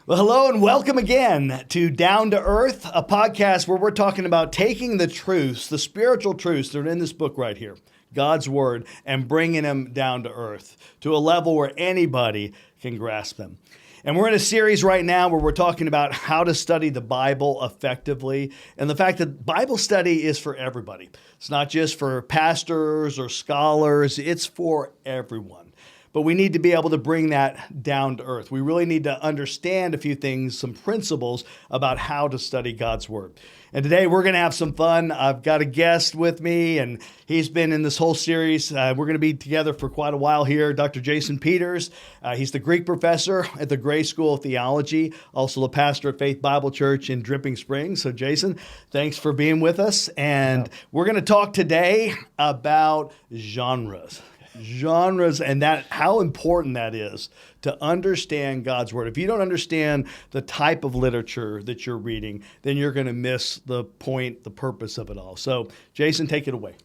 Well, hello and welcome again to Down to Earth, a podcast where we're talking about taking the truths, the spiritual truths that are in this book right here, God's Word, and bringing them down to earth to a level where anybody can grasp them. And we're in a series right now where we're talking about how to study the Bible effectively and the fact that Bible study is for everybody. It's not just for pastors or scholars, it's for everyone. But we need to be able to bring that down to earth. We really need to understand a few things, some principles about how to study God's Word. And today we're going to have some fun. I've got a guest with me, and he's been in this whole series. We're going to be together for quite a while here, Dr. Jason Peters. He's the Greek professor at the Gray School of Theology, also the pastor at Faith Bible Church in Dripping Springs. So Jason, thanks for being with us. And we're going to talk today about genres and that how important that is to understand God's Word. If you don't understand the type of literature that you're reading, then you're going to miss the point, the purpose of it all. So, Jason, take it away.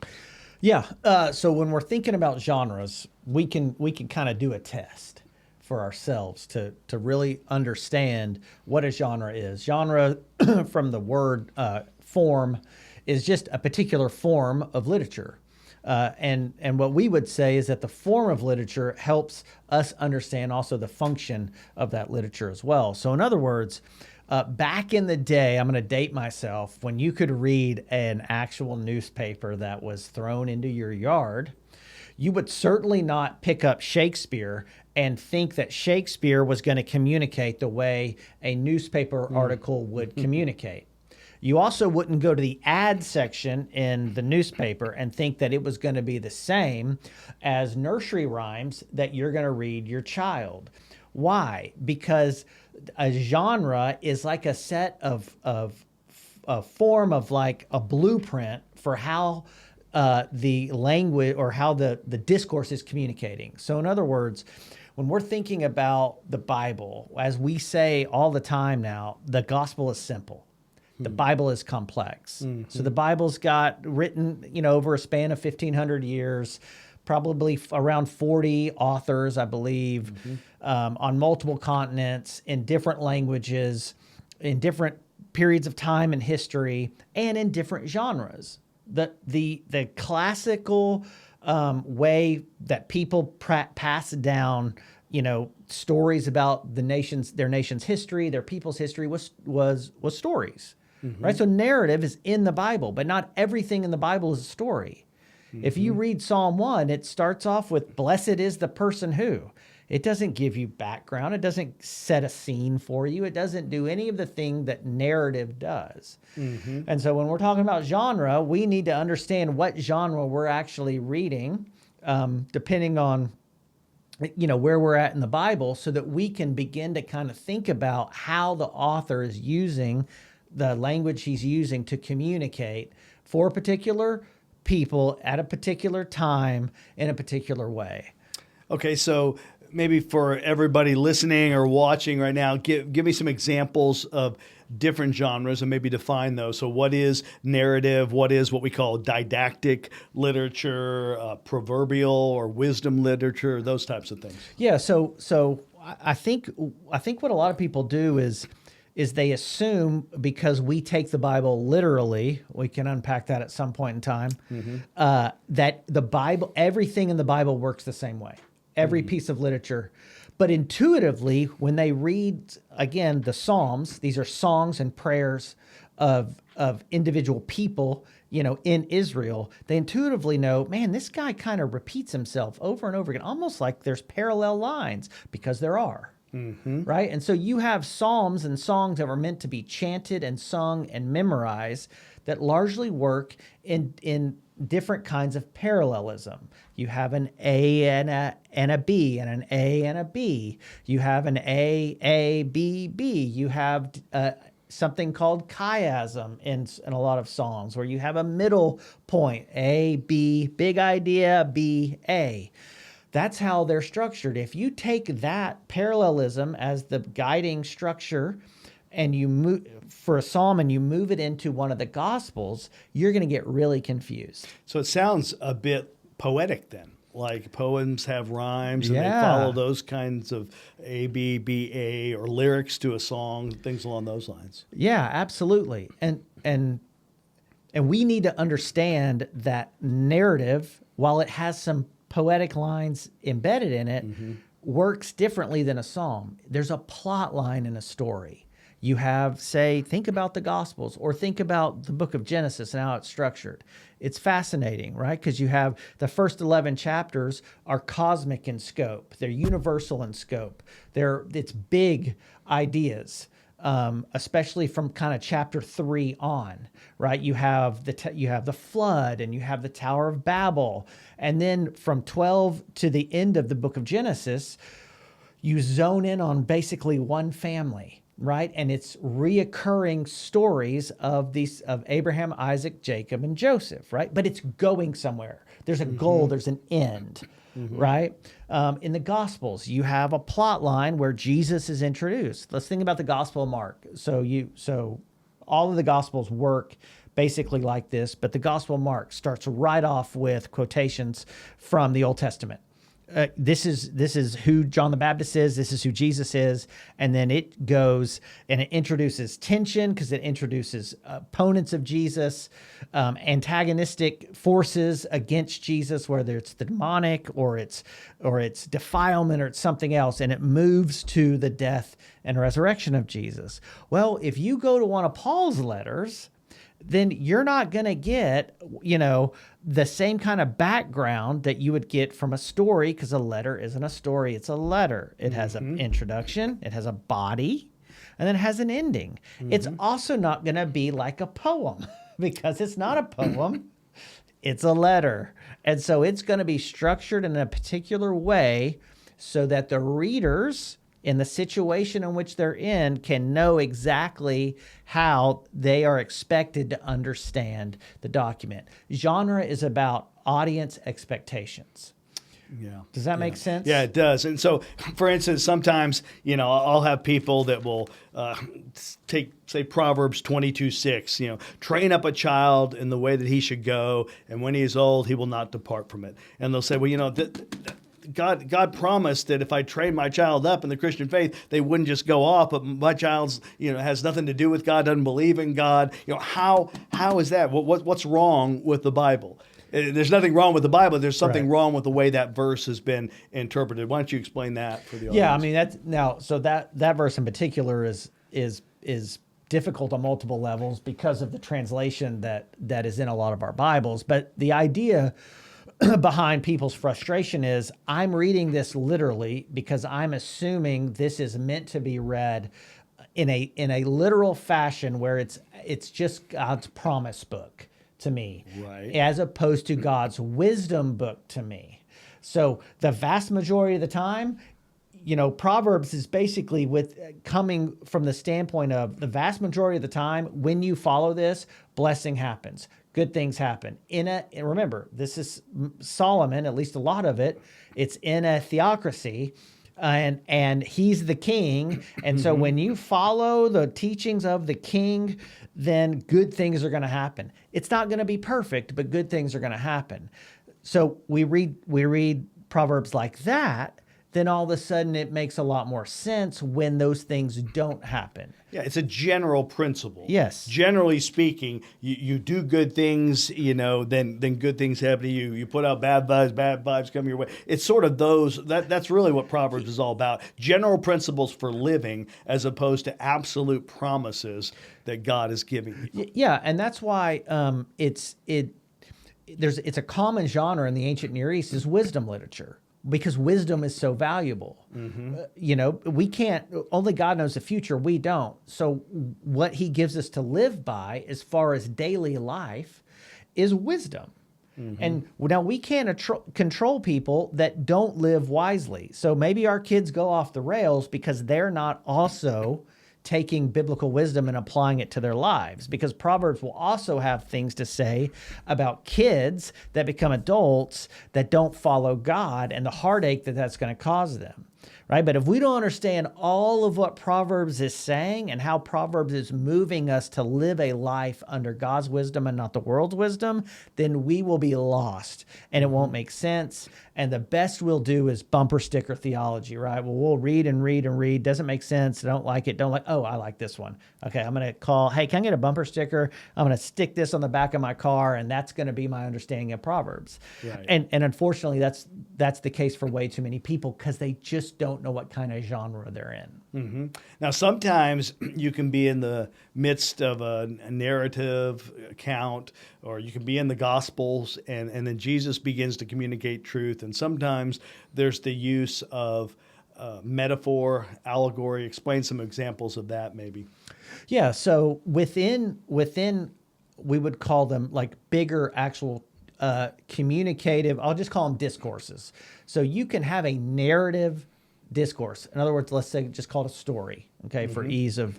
Yeah. So when we're thinking about genres, we can kind of do a test for ourselves to really understand what a genre is. Genre, from the word form, is just a particular form of literature. And what we would say is that the form of literature helps us understand also the function of that literature as well. So in other words, back in the day, I'm going to date myself, when you could read an actual newspaper that was thrown into your yard, you would certainly not pick up Shakespeare and think that Shakespeare was going to communicate the way a newspaper article would communicate. You also wouldn't go to the ad section in the newspaper and think that it was going to be the same as nursery rhymes that you're going to read your child. Why? Because a genre is like a set of a form of like a blueprint for how the language or how the discourse is communicating. So in other words, when we're thinking about the Bible, as we say all the time now, the gospel is simple. The Bible is complex. So the Bible's got written, over a span of 1,500 years, probably around 40 authors, I believe, on multiple continents, in different languages, in different periods of time and history, and in different genres. The classical way that people pass down, stories about their nation's history, their people's history was stories. Right? So narrative is in the Bible, but not everything in the Bible is a story. If you read Psalm 1, it starts off with, "Blessed is the person who." It doesn't give you background. It doesn't set a scene for you. It doesn't do any of the thing that narrative does. And so when we're talking about genre, we need to understand what genre we're actually reading, depending on where we're at in the Bible, so that we can begin to kind of think about how the author is using the language he's using to communicate for particular people at a particular time in a particular way. Okay, so maybe for everybody listening or watching right now, give me some examples of different genres and maybe define those. So what is narrative? What is what we call didactic literature, proverbial or wisdom literature, those types of things? Yeah, so I think what a lot of people do is they assume, because we take the Bible literally, we can unpack that at some point in time, that the Bible, everything in the Bible works the same way, every piece of literature. But intuitively, when they read, again, the Psalms, these are songs and prayers of individual people, in Israel, they intuitively know, man, this guy kind of repeats himself over and over again, almost like there's parallel lines, because there are. Right? And so you have psalms and songs that were meant to be chanted and sung and memorized that largely work in different kinds of parallelism. You have an A and a B, and an A and a B. You have an A, B, B. You have something called chiasm in a lot of songs, where you have a middle point, A, B, big idea, B, A. That's how they're structured. If you take that parallelism as the guiding structure and you move for a psalm and you move it into one of the Gospels, you're going to get really confused. So it sounds a bit poetic then, like poems have rhymes and they Yeah. follow those kinds of A, B, B, A, or lyrics to a song, things along those lines. Yeah, absolutely. And we need to understand that narrative, while it has some poetic lines embedded in it, works differently than a psalm. There's a plot line in a story. You have, say, think about the Gospels or think about the book of Genesis and how it's structured. It's fascinating, right? Because you have the first 11 chapters are cosmic in scope. They're universal in scope. It's big ideas. Especially from kind of chapter 3 on, right? You have the flood and you have the Tower of Babel, and then from 12 to the end of the book of Genesis, you zone in on basically one family, right? And it's reoccurring stories of Abraham, Isaac, Jacob, and Joseph, right? But it's going somewhere. There's a goal. There's an end. Right? In the Gospels, you have a plot line where Jesus is introduced. Let's think about the Gospel of Mark. So all of the Gospels work basically like this, but the Gospel of Mark starts right off with quotations from the Old Testament. This is who John the Baptist is. This is who Jesus is. And then it goes and it introduces tension because it introduces opponents of Jesus, antagonistic forces against Jesus, whether it's the demonic or it's defilement or it's something else. And it moves to the death and resurrection of Jesus. Well, if you go to one of Paul's letters, then you're not going to get, the same kind of background that you would get from a story, because a letter isn't a story, it's a letter. It has an introduction, it has a body, and then it has an ending. It's also not going to be like a poem because it's not a poem, it's a letter. And so it's going to be structured in a particular way so that the readers in the situation in which they're in can know exactly how they are expected to understand the document. Genre is about audience expectations. Yeah. Does that make sense? Yeah, it does. And so, for instance, sometimes, I'll have people that will take, say, Proverbs 22:6, train up a child in the way that he should go, and when he is old, he will not depart from it. And they'll say, well, God promised that if I train my child up in the Christian faith, they wouldn't just go off. But my child's, has nothing to do with God, doesn't believe in God. How is that? What's wrong with the Bible? There's nothing wrong with the Bible. There's something wrong with the way that verse has been interpreted. Why don't you explain that for the audience? Yeah, I mean that verse in particular is difficult on multiple levels because of the translation that is in a lot of our Bibles. But the idea behind people's frustration is I'm reading this literally because I'm assuming this is meant to be read in a literal fashion where it's just God's promise book to me, right, as opposed to God's wisdom book to me. So the vast majority of the time, Proverbs is basically coming from the standpoint of the vast majority of the time, when you follow this, blessing happens. Good things happen. And remember, this is Solomon, at least a lot of it. It's in a theocracy, and he's the king. And so when you follow the teachings of the king, then good things are going to happen. It's not going to be perfect, but good things are going to happen. So we read Proverbs like that, then all of a sudden it makes a lot more sense when those things don't happen. Yeah, it's a general principle. Yes. Generally speaking, you do good things, then good things happen to you. You put out bad vibes come your way. It's sort of that's really what Proverbs is all about. General principles for living as opposed to absolute promises that God is giving you. Yeah, and that's why it's a common genre in the ancient Near East is wisdom literature. Because wisdom is so valuable. We can't, only God knows the future, we don't. So what he gives us to live by as far as daily life is wisdom. And now we can't control people that don't live wisely. So maybe our kids go off the rails because they're not also taking biblical wisdom and applying it to their lives, because Proverbs will also have things to say about kids that become adults that don't follow God and the heartache that that's going to cause them, right? But if we don't understand all of what Proverbs is saying and how Proverbs is moving us to live a life under God's wisdom and not the world's wisdom, then we will be lost and it won't make sense. And the best we'll do is bumper sticker theology, right? Well, we'll read and read and read. Doesn't make sense. Don't like it. Don't like, oh, I like this one. Okay, I'm going to call, hey, can I get a bumper sticker? I'm going to stick this on the back of my car, and that's going to be my understanding of Proverbs. Right. And unfortunately, that's the case for way too many people because they just don't know what kind of genre they're in. Mm-hmm. Now, sometimes you can be in the midst of a narrative account, or you can be in the Gospels, and then Jesus begins to communicate truth. And sometimes there's the use of metaphor, allegory. Explain some examples of that, maybe. Yeah. So within, we would call them like bigger actual communicative. I'll just call them discourses. So you can have a narrative discourse. In other words, let's say just call it a story. Okay, for ease of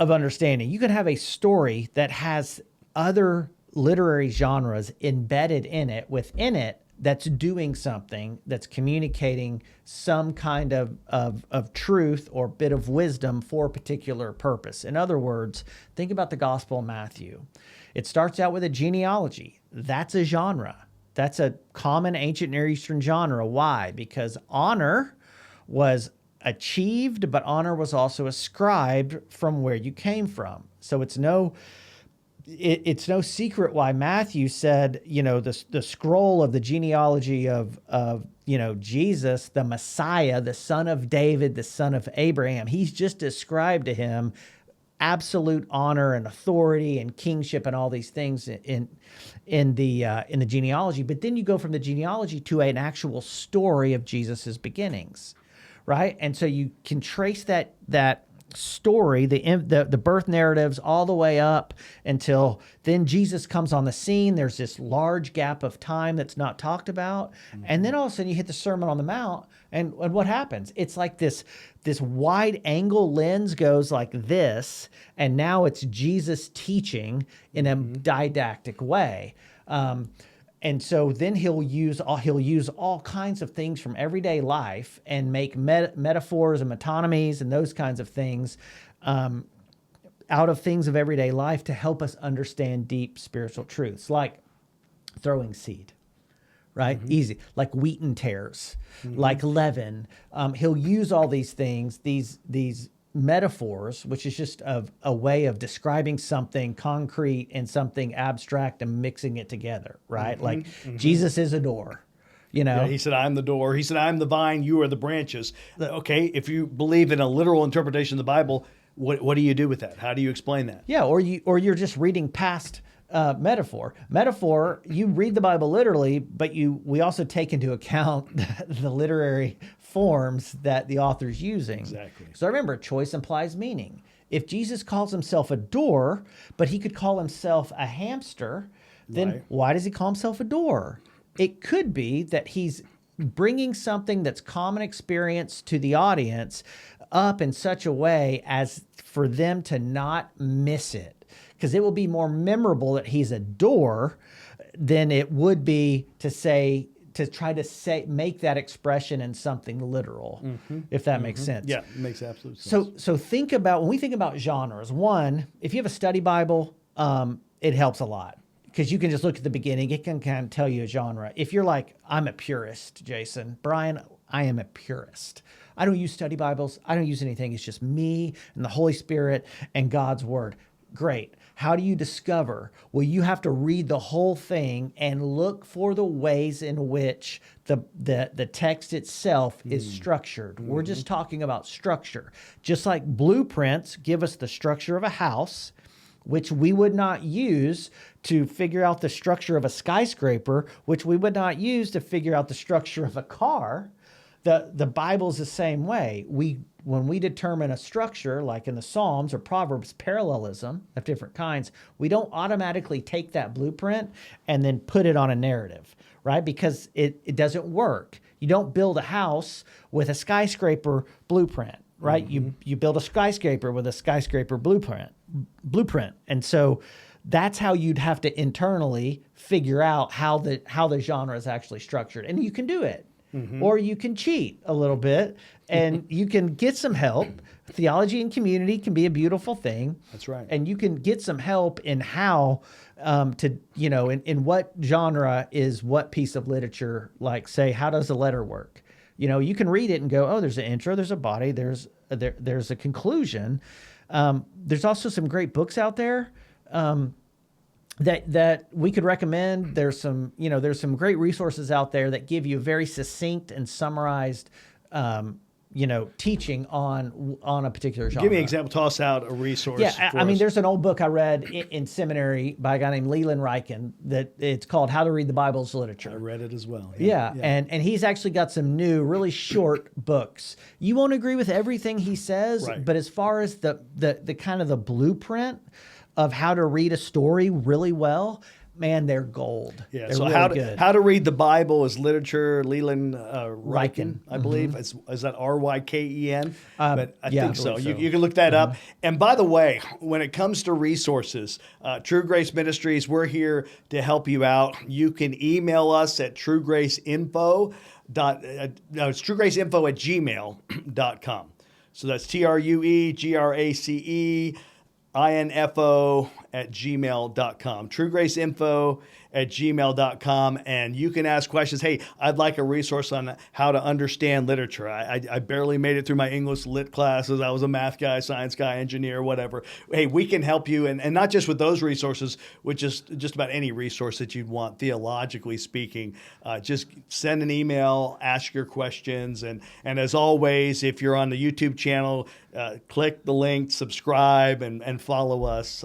understanding, you can have a story that has other literary genres embedded in it, within it, that's doing something, that's communicating some kind of truth or bit of wisdom for a particular purpose. In other words, think about the Gospel of Matthew. It starts out with a genealogy. That's a genre. That's a common ancient Near Eastern genre. Why? Because honor was achieved, but honor was also ascribed from where you came from. So it's no secret why Matthew said, the scroll of the genealogy of Jesus, the Messiah, the son of David, the son of Abraham. He's just ascribed to him absolute honor and authority and kingship and all these things in the genealogy. But then you go from the genealogy to an actual story of Jesus's beginnings, right? And so you can trace that story, the birth narratives, all the way up until then Jesus comes on the scene. There's this large gap of time that's not talked about, and then all of a sudden you hit the Sermon on the Mount, and what happens? It's like this wide angle lens goes like this, and now it's Jesus teaching in a didactic way. And so then he'll use all kinds of things from everyday life and make metaphors and metonymies and those kinds of things out of things of everyday life to help us understand deep spiritual truths, like throwing seed, right? Easy, like wheat and tares, like leaven. He'll use all these things, these metaphors, which is just a way of describing something concrete and something abstract and mixing it together, right? Like Jesus is a door, Yeah, he said, I'm the door. He said, I'm the vine, you are the branches. Okay, if you believe in a literal interpretation of the Bible, what do you do with that? How do you explain that? Yeah, or you're just reading past metaphor. Metaphor, you read the Bible literally, but we also take into account the literary forms that the author's using. Exactly. So remember, choice implies meaning. If Jesus calls himself a door, but he could call himself a hamster, then why does he call himself a door? It could be that he's bringing something that's common experience to the audience up in such a way as for them to not miss it. Because it will be more memorable that he's a door than it would be to try to make that expression in something literal, if that makes sense. Yeah, it makes absolute sense. So think about, when we think about genres, one, if you have a study Bible, it helps a lot because you can just look at the beginning. It can kind of tell you a genre. If you're like, I'm a purist, Jason, Bryan, I am a purist. I don't use study Bibles. I don't use anything. It's just me and the Holy Spirit and God's Word. Great. How do you discover? Well, you have to read the whole thing and look for the ways in which the text itself is structured. We're just talking about structure. Just like blueprints give us the structure of a house, which we would not use to figure out the structure of a skyscraper, which we would not use to figure out the structure of a car. The Bible's the same way. When we determine a structure, like in the Psalms or Proverbs, parallelism of different kinds, we don't automatically take that blueprint and then put it on a narrative, right? Because it doesn't work. You don't build a house with a skyscraper blueprint, right? You build a skyscraper with a skyscraper blueprint. And so that's how you'd have to internally figure out how the genre is actually structured. And you can do it. or you can cheat a little bit, and you can get some help. Theology and community can be a beautiful thing. That's right. And you can get some help in how in what genre is what piece of literature, like, say, how does a letter work? You can read it and go, oh, there's an intro, there's a body, there's a conclusion. There's also some great books out there that we could recommend. There's some great resources out there that give you a very succinct and summarized teaching on a particular genre. Give me an example. Toss out a resource. Yeah, I mean, there's an old book I read in seminary by a guy named Leland Ryken that it's called How to Read the Bible as Literature. I read it as well. Yeah. And he's actually got some new, really short books. You won't agree with everything he says, right. But as far as the kind of the blueprint of how to read a story really well, man, they're gold. Yeah. They're so really how to read the Bible as literature, Leland Ryken, I believe. Mm-hmm. Is that Ryken? But I think so. so. You can look that up. And by the way, when it comes to resources, True Grace Ministries, we're here to help you out. You can email us at truegraceinfo. It's truegraceinfo@gmail.com. So that's truegraceinfo@gmail.com. truegraceinfo@gmail.com. And you can ask questions. Hey, I'd like a resource on how to understand literature. I barely made it through my English lit classes. I was a math guy, science guy, engineer, whatever. Hey, we can help you. And not just with those resources, with just about any resource that you'd want, theologically speaking. Just send an email, ask your questions. And as always, if you're on the YouTube channel, click the link, subscribe, and follow us.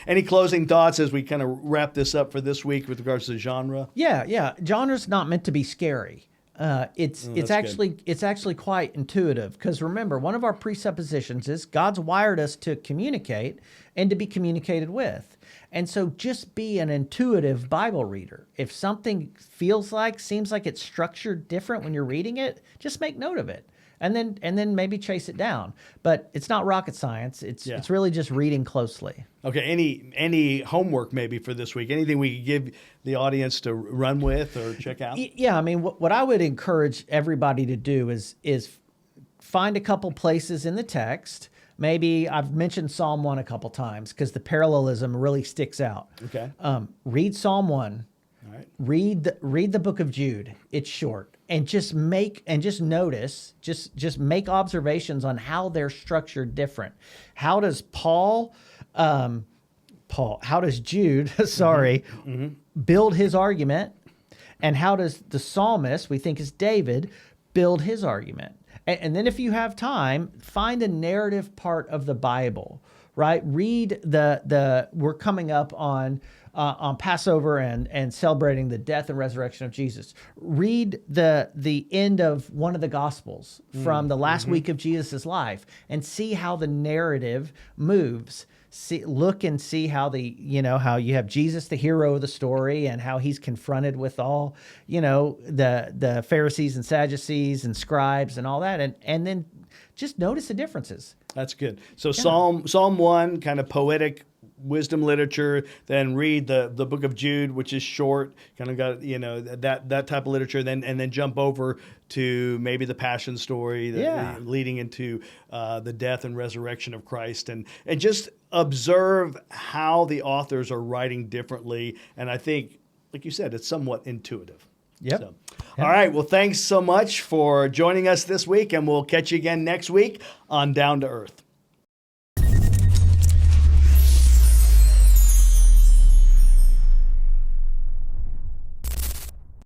Any closing thoughts as we kind of wrap this up for this week with regards to genre? Yeah. Genre's not meant to be scary. It's actually quite intuitive, because remember, one of our presuppositions is God's wired us to communicate and to be communicated with. And so just be an intuitive Bible reader. If something seems like it's structured different when you're reading it, just make note of it. And then maybe chase it down. But it's not rocket science. It's really just reading closely. Okay. Any homework maybe for this week? Anything we could give the audience to run with or check out? Yeah. I mean, what I would encourage everybody to do is find a couple places in the text. Maybe I've mentioned Psalm 1 a couple times because the parallelism really sticks out. Okay. Read Psalm 1. All right. Read the book of Jude. It's short. And just make observations on how they're structured different. How does how does Jude, build his argument? And how does the psalmist, we think is David, build his argument? And then if you have time, find a narrative part of the Bible, right? Read we're coming up on Passover and celebrating the death and resurrection of Jesus. Read the end of one of the Gospels from the last week of Jesus' life and see how the narrative moves. Look and see how how you have Jesus, the hero of the story, and how he's confronted with all, the Pharisees and Sadducees and scribes and all that. And then just notice the differences. That's good. So Psalm 1, kind of poetic wisdom literature, then read the book of Jude, which is short, kind of got that type of literature, and then jump over to maybe the Passion story, leading into the death and resurrection of Christ, and just observe how the authors are writing differently. And I think, like you said, it's somewhat intuitive. Yep. So, all right. Well, thanks so much for joining us this week, and we'll catch you again next week on Down to Earth.